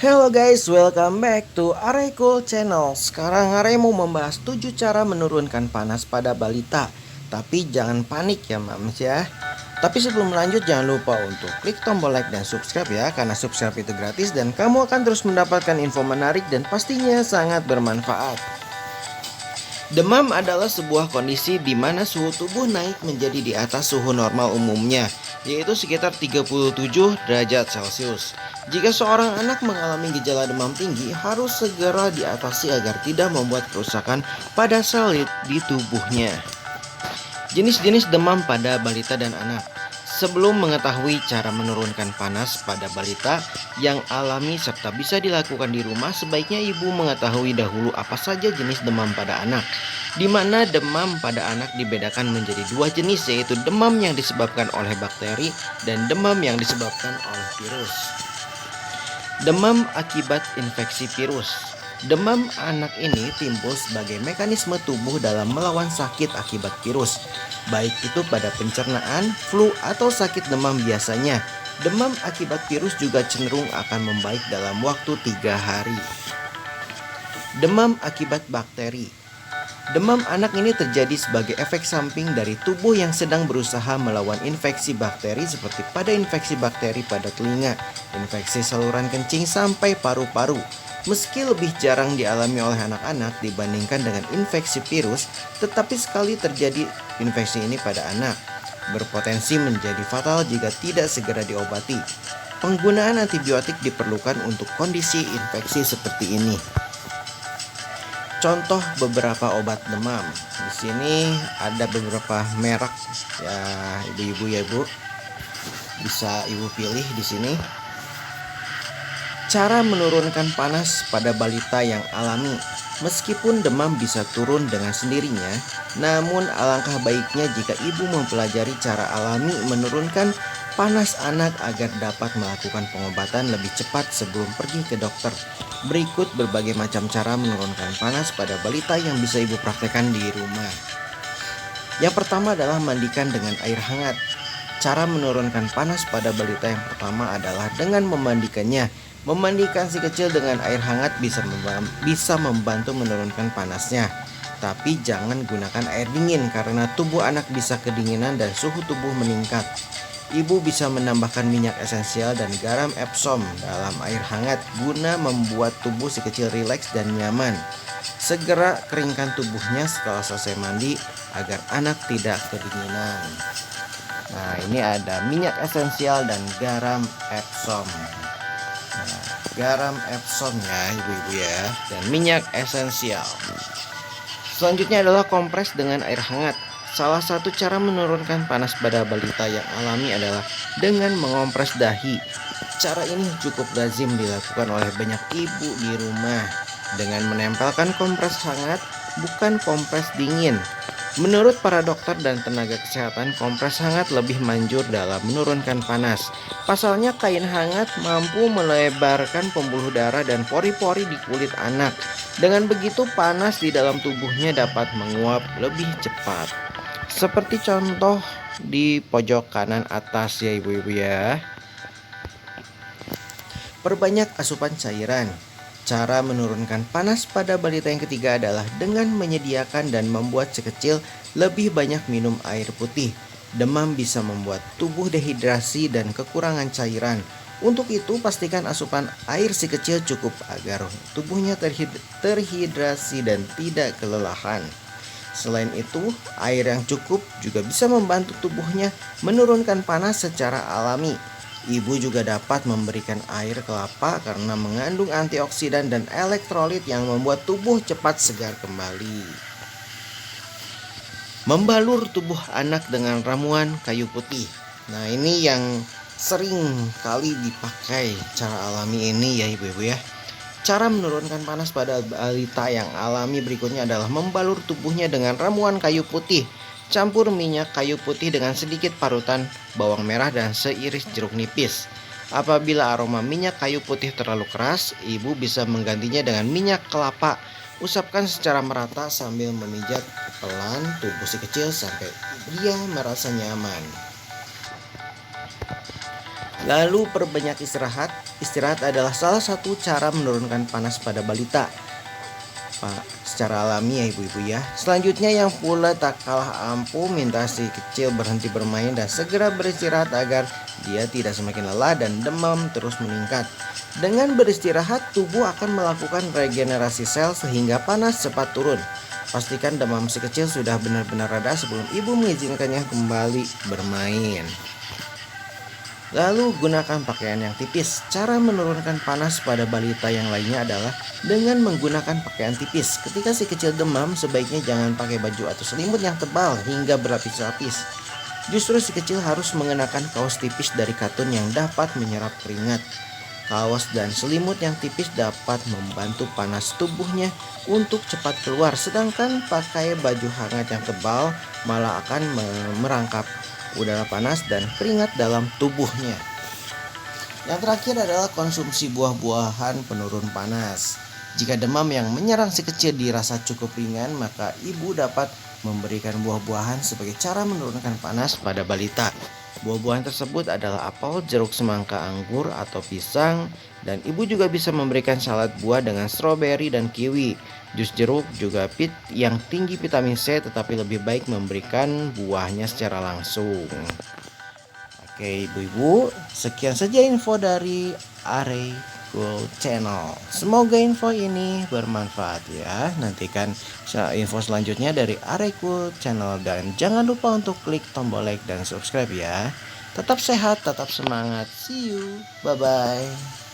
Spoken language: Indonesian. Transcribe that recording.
Hello guys, welcome back to Aray Cool Channel. Sekarang Aray mau membahas 7 cara menurunkan panas pada balita. Tapi jangan panik ya mams ya. Tapi sebelum lanjut jangan lupa untuk klik tombol like dan subscribe ya. Karena subscribe itu gratis dan kamu akan terus mendapatkan info menarik dan pastinya sangat bermanfaat. Demam adalah sebuah kondisi di mana suhu tubuh naik menjadi di atas suhu normal umumnya, yaitu sekitar 37 derajat Celcius. Jika seorang anak mengalami gejala demam tinggi, harus segera diatasi agar tidak membuat kerusakan pada sel di tubuhnya. Jenis-jenis demam pada balita dan anak. Sebelum mengetahui cara menurunkan panas pada balita yang alami serta bisa dilakukan di rumah, sebaiknya ibu mengetahui dahulu apa saja jenis demam pada anak. Di mana demam pada anak dibedakan menjadi dua jenis, yaitu demam yang disebabkan oleh bakteri dan demam yang disebabkan oleh virus. Demam akibat infeksi virus. Demam anak ini timbul sebagai mekanisme tubuh dalam melawan sakit akibat virus, baik itu pada pencernaan, flu, atau sakit demam biasanya. Demam akibat virus juga cenderung akan membaik dalam waktu 3 hari. Demam akibat bakteri. Demam anak ini terjadi sebagai efek samping dari tubuh yang sedang berusaha melawan infeksi bakteri, seperti pada infeksi bakteri pada telinga, infeksi saluran kencing, sampai paru-paru. Meski lebih jarang dialami oleh anak-anak dibandingkan dengan infeksi virus, tetapi sekali terjadi infeksi ini pada anak, berpotensi menjadi fatal jika tidak segera diobati. Penggunaan antibiotik diperlukan untuk kondisi infeksi seperti ini. Contoh beberapa obat demam. Di sini ada beberapa merek ya, ibu-ibu ya ibu. Bisa ibu pilih di sini. Cara menurunkan panas pada balita yang alami. Meskipun demam bisa turun dengan sendirinya, namun alangkah baiknya jika ibu mempelajari cara alami menurunkan panas anak agar dapat melakukan pengobatan lebih cepat sebelum pergi ke dokter. Berikut berbagai macam cara menurunkan panas pada balita yang bisa ibu praktekkan di rumah. Yang pertama adalah mandikan dengan air hangat. Cara menurunkan panas pada balita yang pertama adalah dengan memandikannya. Memandikan si kecil dengan air hangat bisa membantu menurunkan panasnya. Tapi jangan gunakan air dingin karena tubuh anak bisa kedinginan dan suhu tubuh meningkat. Ibu bisa menambahkan minyak esensial dan garam Epsom dalam air hangat guna membuat tubuh si kecil rileks dan nyaman. Segera keringkan tubuhnya setelah selesai mandi agar anak tidak kedinginan. Nah, ini ada minyak esensial dan garam Epsom. Nah, garam Epsom ya ibu-ibu ya, dan minyak esensial. Selanjutnya adalah kompres dengan air hangat. Salah satu cara menurunkan panas pada balita yang alami adalah dengan mengompres dahi. Cara ini cukup lazim dilakukan oleh banyak ibu di rumah dengan menempelkan kompres hangat, bukan kompres dingin. Menurut para dokter dan tenaga kesehatan, kompres hangat lebih manjur dalam menurunkan panas. Pasalnya kain hangat mampu melebarkan pembuluh darah dan pori-pori di kulit anak. Dengan begitu panas di dalam tubuhnya dapat menguap lebih cepat. Seperti contoh di pojok kanan atas ya ibu-ibu ya. Perbanyak asupan cairan. Cara menurunkan panas pada balita yang ketiga adalah dengan menyediakan dan membuat si kecil lebih banyak minum air putih. Demam bisa membuat tubuh dehidrasi dan kekurangan cairan. Untuk itu pastikan asupan air si kecil cukup agar tubuhnya terhidrasi dan tidak kelelahan. Selain itu, air yang cukup juga bisa membantu tubuhnya menurunkan panas secara alami. Ibu juga dapat memberikan air kelapa karena mengandung antioksidan dan elektrolit yang membuat tubuh cepat segar kembali. Membalur tubuh anak dengan ramuan kayu putih. Nah, ini yang sering kali dipakai cara alami ini ya ibu-ibu ya. Cara menurunkan panas pada balita yang alami berikutnya adalah membalur tubuhnya dengan ramuan kayu putih. Campur minyak kayu putih dengan sedikit parutan bawang merah dan seiris jeruk nipis. Apabila aroma minyak kayu putih terlalu keras, ibu bisa menggantinya dengan minyak kelapa. Usapkan secara merata sambil memijat pelan tubuh si kecil sampai dia merasa nyaman. Lalu perbanyak istirahat. Istirahat adalah salah satu cara menurunkan panas pada balita, Pak, secara alami ya ibu-ibu ya. Selanjutnya yang pula tak kalah ampuh, minta si kecil berhenti bermain dan segera beristirahat agar dia tidak semakin lelah dan demam terus meningkat. Dengan beristirahat, tubuh akan melakukan regenerasi sel sehingga panas cepat turun. Pastikan demam si kecil sudah benar-benar reda sebelum ibu mengizinkannya kembali bermain. Lalu gunakan pakaian yang tipis. Cara menurunkan panas pada balita yang lainnya adalah dengan menggunakan pakaian tipis. Ketika si kecil demam, sebaiknya jangan pakai baju atau selimut yang tebal hingga berlapis-lapis. Justru si kecil harus mengenakan kaos tipis dari katun yang dapat menyerap keringat. Kaos dan selimut yang tipis dapat membantu panas tubuhnya untuk cepat keluar, sedangkan pakai baju hangat yang tebal malah akan merangkap udara panas dan keringat dalam tubuhnya. Yang terakhir adalah konsumsi buah-buahan penurun panas. Jika demam yang menyerang si kecil dirasa cukup ringan, maka ibu dapat memberikan buah-buahan sebagai cara menurunkan panas pada balita. Buah-buahan tersebut adalah apel, jeruk semangka, anggur, atau pisang. Dan ibu juga bisa memberikan salad buah dengan stroberi dan kiwi. Jus jeruk juga yang tinggi vitamin C, tetapi lebih baik memberikan buahnya secara langsung. Oke ibu-ibu, sekian saja info dari Are Cool Channel. Semoga info ini bermanfaat ya. Nantikan info selanjutnya dari Are Cool Channel. Dan jangan lupa untuk klik tombol like dan subscribe ya. Tetap sehat, tetap semangat. See you, bye-bye.